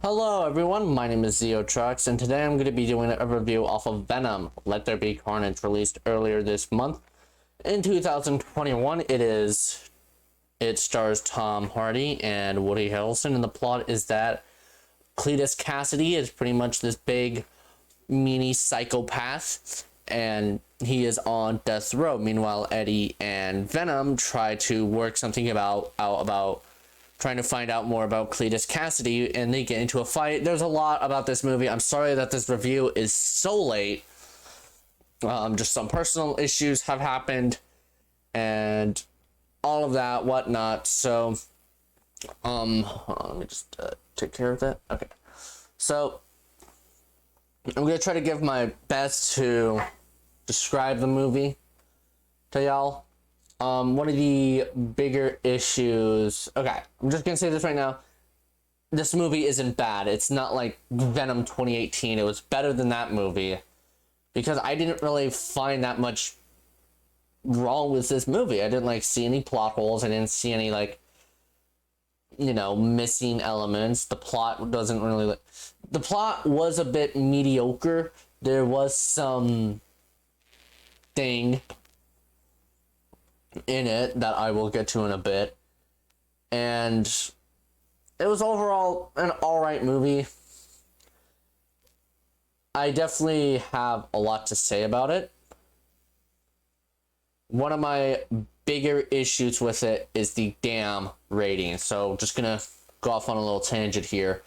Hello everyone, my name is Trucks, and today I'm going to be doing a review off of Venom, Let There Be Carnage, released earlier this month. In 2021, it stars Tom Hardy and Woody Harrelson, and the plot is that Cletus Cassidy is pretty much this big, meanie psychopath, and he is on death row. Meanwhile, Eddie and Venom try to work something out about trying to find out more about Cletus Cassidy, and they get into a fight. There's a lot about this movie. I'm sorry that this review is so late. Just some personal issues have happened, and all of that, whatnot. So, hold on, let me just take care of that. Okay. So, I'm gonna try to give my best to describe the movie to y'all. One of the bigger issues... Okay, I'm just gonna say this right now. This movie isn't bad. It's not like Venom 2018. It was better than that movie. Because I didn't really find that much wrong with this movie. I didn't, see any plot holes. I didn't see any, missing elements. The plot doesn't really... The plot was a bit mediocre. There was some thing in it that I will get to in a bit, and it was overall an alright movie. I definitely have a lot to say about it. One of my bigger issues with it is the damn rating, so just gonna go off on a little tangent here.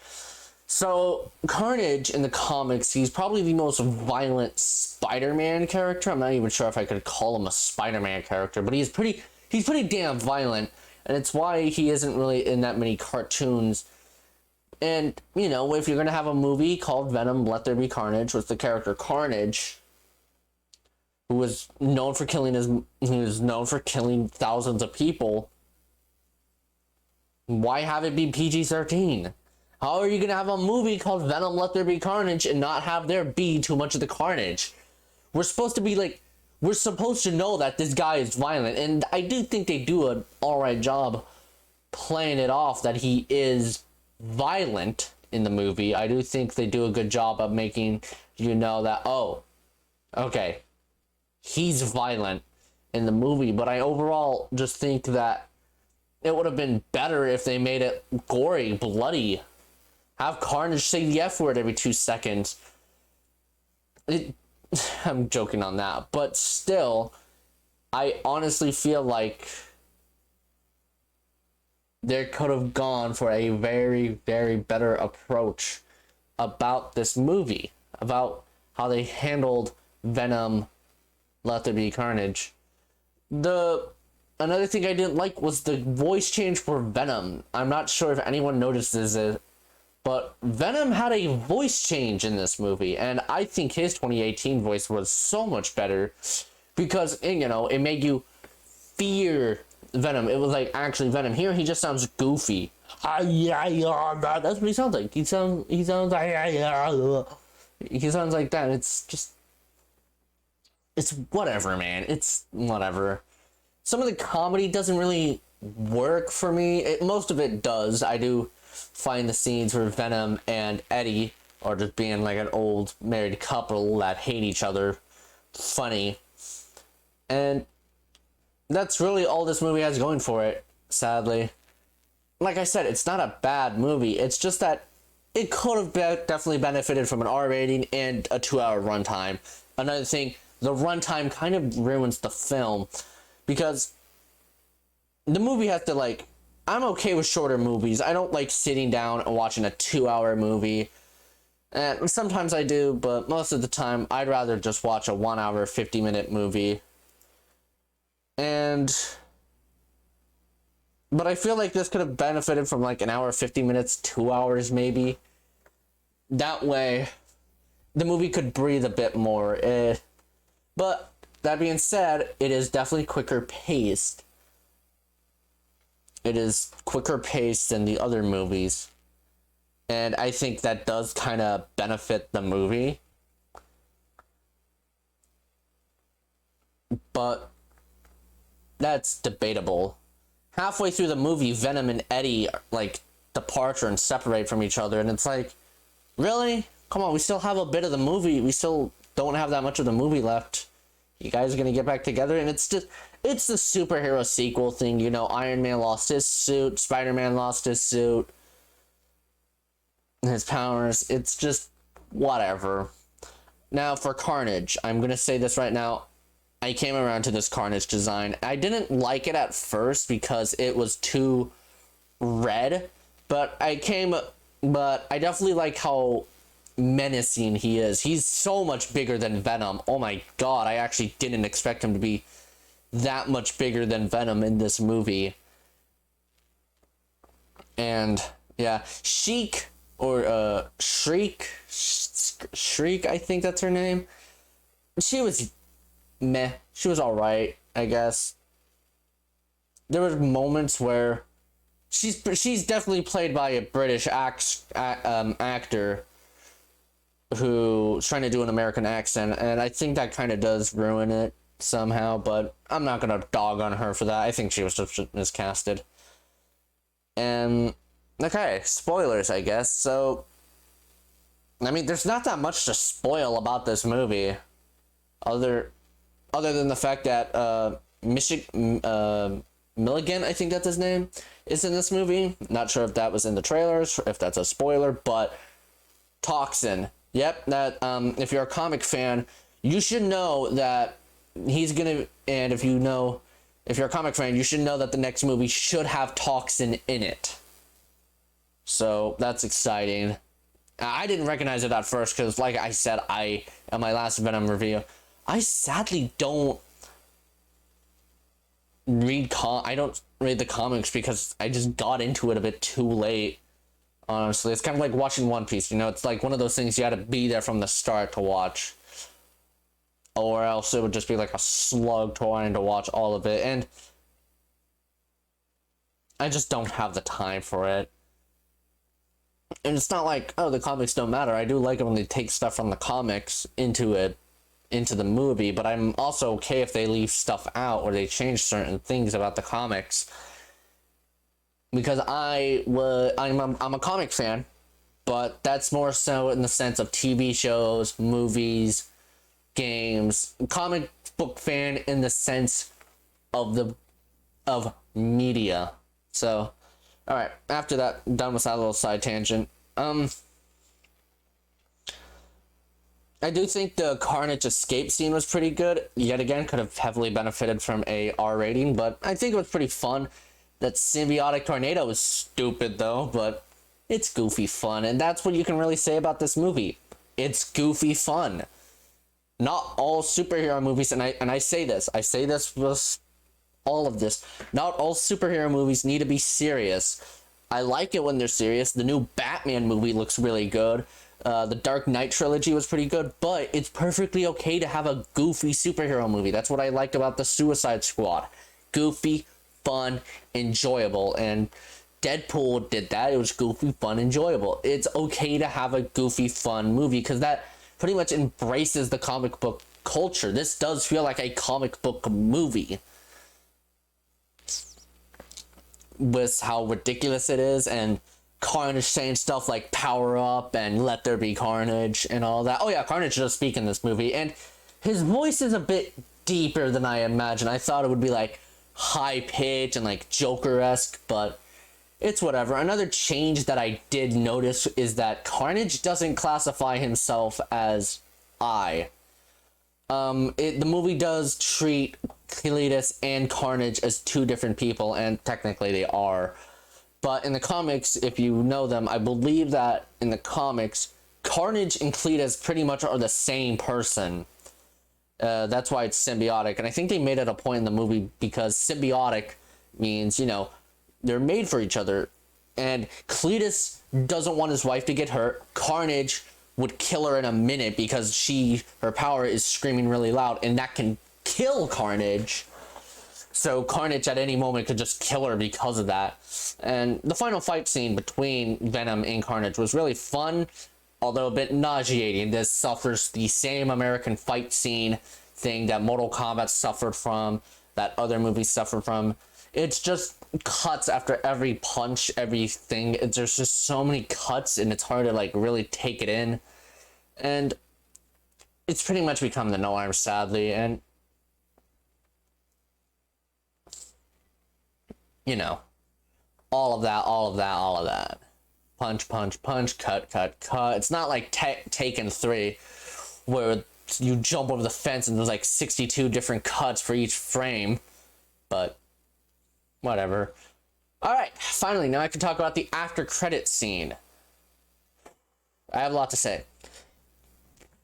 So, Carnage in the comics, he's probably the most violent Spider-Man character. I'm not even sure if I could call him a Spider-Man character, but he's pretty damn violent, and it's why he isn't really in that many cartoons. And, if you're going to have a movie called Venom, Let There Be Carnage, with the character Carnage, who is known for killing thousands of people, why have it be PG-13? How are you going to have a movie called Venom, Let There Be Carnage and not have there be too much of the carnage? We're supposed to know that this guy is violent, and I do think they do an alright job playing it off that he is violent in the movie. I do think they do a good job of making you know that, oh, okay, he's violent in the movie, but I overall just think that it would have been better if they made it gory, bloody. Have Carnage say the F word every 2 seconds. I'm joking on that, but still, I honestly feel like they could have gone for a very, very better approach about this movie, about how they handled Venom, Let There Be Carnage. Another thing I didn't like was the voice change for Venom. I'm not sure if anyone notices it, but Venom had a voice change in this movie, and I think his 2018 voice was so much better because, it made you fear Venom. It was like actually Venom. Here he just sounds goofy. That's what he sounds like. He sounds like that. It's whatever, man. It's whatever. Some of the comedy doesn't really work for me. Most of it does. I do find the scenes where Venom and Eddie are just being like an old married couple that hate each other funny. And that's really all this movie has going for it, sadly. Like I said, it's not a bad movie. It's just that it could have definitely benefited from an R rating and a 2-hour runtime. Another thing, the runtime kind of ruins the film because the movie has to I'm okay with shorter movies. I don't like sitting down and watching a 2-hour movie. And sometimes I do, but most of the time, I'd rather just watch a 1 hour, 50-minute movie. But I feel like this could have benefited from an hour, 50 minutes, 2 hours maybe. That way, the movie could breathe a bit more. But that being said, it is definitely quicker paced. It is quicker paced than the other movies. And I think that does kind of benefit the movie. But that's debatable. Halfway through the movie, Venom and Eddie departure and separate from each other. And it's like, really? Come on, we still have a bit of the movie. We still don't have that much of the movie left. You guys are gonna get back together? And it's the superhero sequel thing, you know. Iron Man lost his suit, Spider-Man lost his suit, his powers. It's just whatever. Now for Carnage, I'm gonna say this right now. I came around to this Carnage design. I didn't like it at first because it was too red, but I definitely like how menacing he is. He's so much bigger than Venom. Oh my god, I actually didn't expect him to be that much bigger than Venom in this movie. And yeah, Shriek, I think that's her name. She was meh. She was alright, I guess. There were moments where she's definitely played by a British actor who's trying to do an American accent, and I think that kind of does ruin it somehow, but I'm not gonna dog on her for that. I think she was just miscasted. And okay, spoilers, I guess. So I mean, there's not that much to spoil about this movie other than the fact that Milligan, I think that's his name, is in this movie. Not sure if that was in the trailers, if that's a spoiler, but Toxin. Yep, that if you're a comic fan, you should know that he's gonna, and if you're a comic fan, you should know that the next movie should have Toxin in it. So that's exciting. I didn't recognize it at first because, like I said, in my last Venom review, I sadly don't I don't read the comics because I just got into it a bit too late. Honestly, it's kind of like watching One Piece, you know. It's like one of those things you gotta be there from the start to watch, or else it would just be like a slug trying to watch all of it, and I just don't have the time for it. And it's not like, oh, the comics don't matter. I do like it when they take stuff from the comics into the movie, but I'm also okay if they leave stuff out or they change certain things about the comics, because I'm a comic fan, but that's more so in the sense of TV shows, movies, games. Comic book fan in the sense of media. So, all right, after that, done with that little side tangent. I do think the Carnage escape scene was pretty good. Yet again, could have heavily benefited from a R rating, but I think it was pretty fun. That symbiotic tornado is stupid though, but it's goofy fun, and that's what you can really say about this movie. It's goofy fun. Not all superhero movies, and I say this with all of this, not all superhero movies need to be serious. I like it when they're serious. The new Batman movie looks really good. The Dark Knight trilogy was pretty good, but it's perfectly okay to have a goofy superhero movie. That's what I liked about the Suicide Squad. Goofy, fun, enjoyable, and Deadpool did that. It was goofy, fun, enjoyable. It's okay to have a goofy, fun movie because that pretty much embraces the comic book culture. This does feel like a comic book movie with how ridiculous it is, and Carnage saying stuff like power up and let there be carnage and all that. Oh yeah, Carnage does speak in this movie, and his voice is a bit deeper than I imagined. I thought it would be like high pitch and like Joker-esque, but it's whatever. Another change that I did notice is that Carnage doesn't classify himself as I. The movie does treat Cletus and Carnage as two different people, and technically they are. But in the comics, if you know them, I believe that in the comics, Carnage and Cletus pretty much are the same person. That's why it's symbiotic, and I think they made it a point in the movie because symbiotic means, you know, they're made for each other. And Cletus doesn't want his wife to get hurt. Carnage would kill her in a minute because her power is screaming really loud, and that can kill Carnage. So Carnage at any moment could just kill her because of that. And the final fight scene between Venom and Carnage was really fun, although a bit nauseating. This suffers the same American fight scene thing that Mortal Kombat suffered from, that other movies suffered from. it's just cuts after every punch, everything. There's just so many cuts, and it's hard to like really take it in. And it's pretty much become the norm, sadly. And you know, all of that. Punch, punch, punch, cut, cut, cut. It's not like Taken 3, where you jump over the fence and there's like 62 different cuts for each frame. But whatever. Alright, finally, now I can talk about the after credit scene. I have a lot to say.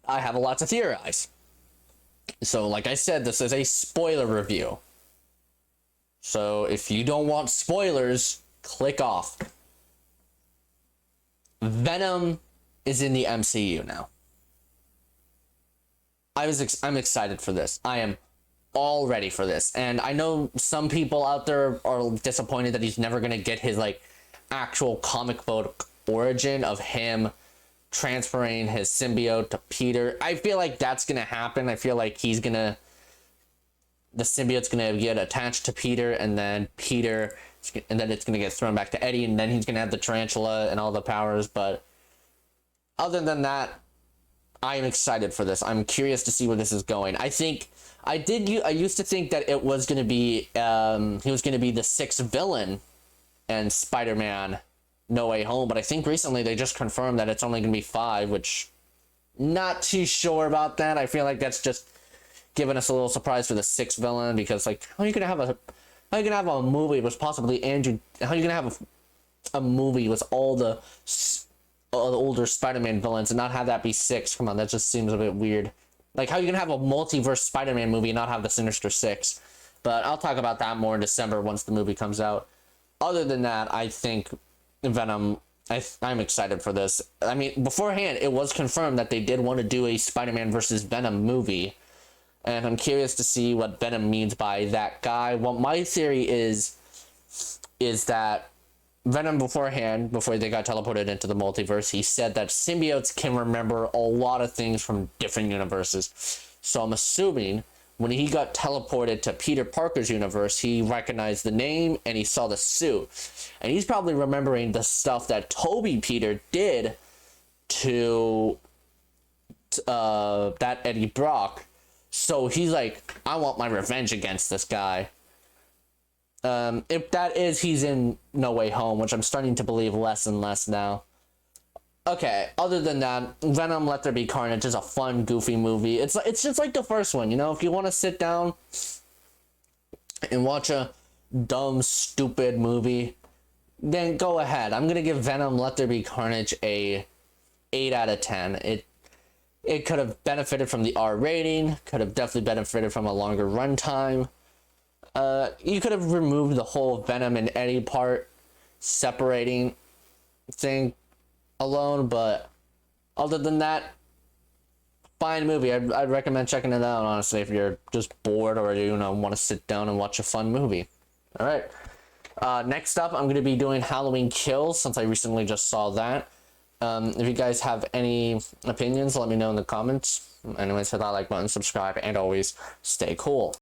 I have a lot to theorize. So, like I said, this is a spoiler review. So, if you don't want spoilers, click off. Venom is in the MCU now. I'm excited for this. I am all ready for this. And I know some people out there are disappointed that he's never going to get his, like, actual comic book origin of him transferring his symbiote to Peter. I feel like that's going to happen. I feel like the symbiote's going to get attached to Peter, and then it's going to get thrown back to Eddie, and then he's going to have the tarantula and all the powers. But other than that, I am excited for this. I'm curious to see where this is going. I used to think that it was going to be, he was going to be the sixth villain in Spider-Man No Way Home, but I think recently they just confirmed that it's only going to be 5, which not too sure about that. I feel like that's just giving us a little surprise for the sixth villain, because like, how are you going to have a movie with possibly Andrew, how are you going to have a movie with all the older Spider-Man villains and not have that be 6? Come on, that just seems a bit weird. Like, how are you gonna have a multiverse Spider-Man movie and not have the Sinister Six? But I'll talk about that more in December once the movie comes out. Other than that, I think Venom, I'm excited for this. I mean, beforehand, it was confirmed that they did want to do a Spider-Man versus Venom movie, and I'm curious to see what Venom means by that guy. What my theory is that Venom before they got teleported into the multiverse, he said that symbiotes can remember a lot of things from different universes. So I'm assuming when he got teleported to Peter Parker's universe, he recognized the name and he saw the suit. And he's probably remembering the stuff that Toby Peter did to that Eddie Brock. So he's like, I want my revenge against this guy. If that is, he's in No Way Home, which I'm starting to believe less and less now. Okay, other than that, Venom Let There Be Carnage is a fun, goofy movie. It's just like the first one, you know? If you want to sit down and watch a dumb, stupid movie, then go ahead. I'm gonna give Venom Let There Be Carnage a 8 out of 10. It could have benefited from the R rating, could have definitely benefited from a longer runtime. You could have removed the whole Venom and Eddie part separating thing alone, but other than that, fine movie. I'd recommend checking it out, honestly, if you're just bored or you want to sit down and watch a fun movie. All right. Next up, I'm going to be doing Halloween Kills, since I recently just saw that. If you guys have any opinions, let me know in the comments. Anyways, hit that like button, subscribe, and always stay cool.